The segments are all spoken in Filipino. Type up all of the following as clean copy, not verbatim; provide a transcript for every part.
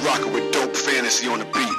rockin' with Dope Fantasy on the beat.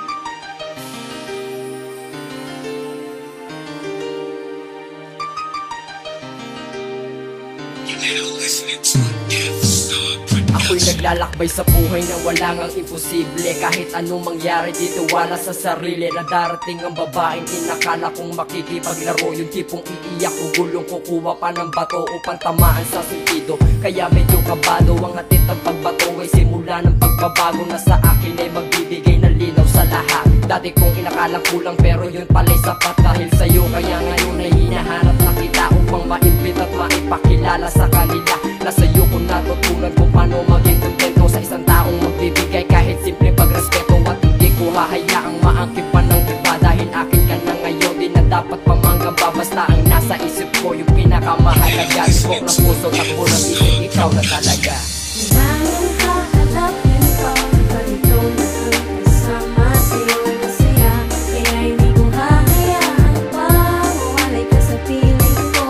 Ako'y naglalakbay sa buhay na wala ngang imposible. Kahit anong mangyari dito wala sa sarili. Na darating ang babaeng inakala kong makikipaglaro. Yung tipong iiyak o gulong kukuha pa ng bato upang tamaan sa sentido. Kaya medyo kabado ang hatid ng pagbato ay simula ng pagbabago na sa akin ay magbibigay ng linaw sa lahat. Dati kong inakalang kulang pero yun pala'y sapat dahil sa'yo. Kaya ngayon ay hinahanap na kita upang maimbit at maipakilala sa kanila na sa'yo ko natutunan kung paano maging kontento sa isang taong magbibigay kahit simple pagrespeto. At hindi ko hahayaang maangkin pa ng iba dahil akin ka na ngayon. Di na dapat pamanggamba basta ang nasa isip ko yung pinakamahalaga. Tibok ng puso at pulang isip ikaw na talaga. Maraming hahanapin pa ganito na ang kasama sa'yo masaya. Kaya hindi ko hahayaan pa mawalay ka sa piling ko.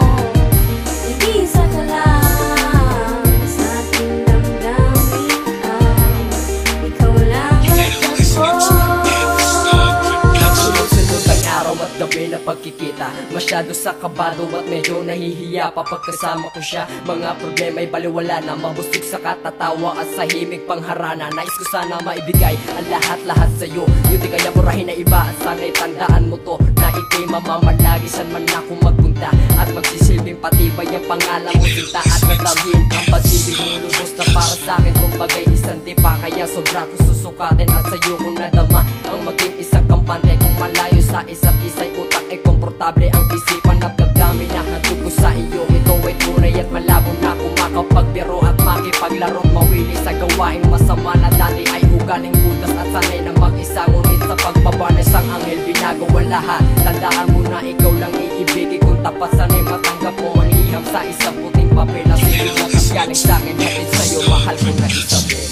Nag-iisa ka lang sa aking damdamin ay ikaw lang at ako. Sunod-sunod ang araw at gabi na pagkikita. Masyado sa kabado at medyo nahihiya pa pagkasama ko siya. Mga problema'y baliwala na, mabusog sa katatawa at sa himig pangharana. Nais ko sana maibigay ang lahat-lahat sa'yo. Yun di kaya murahin na iba at sana'y tandaan mo to na ika'y mamamalagi saan man ako magpunta. At magsisilbing patibay ang pangalan mo sinta. At nadamhin ang pag-ibig mo lubos na para sa'kin kumbagay isang tipa. Kaya sobra ko susukatin at sa'yo ko nadama ang maging isang kampante. Kung malayo sa isa't isa'y utak ay komportable ang isipan at gagami na hatid ko sa iyo. Ito ay tunay at malabo na kung makapagbiro at makipaglaro at mawili sa gawaing masama na dati ay ugaling butas at sanay na mag-isa. Ngunit sa pagbaba na isang anghel binagawa lahat. Tandaan mo na ikaw lang iibigin kung tapat sanay matanggap mo ang iham sa isang puting papel na silip na galing sa'kin hatid sa'yo mahal ko na isabi.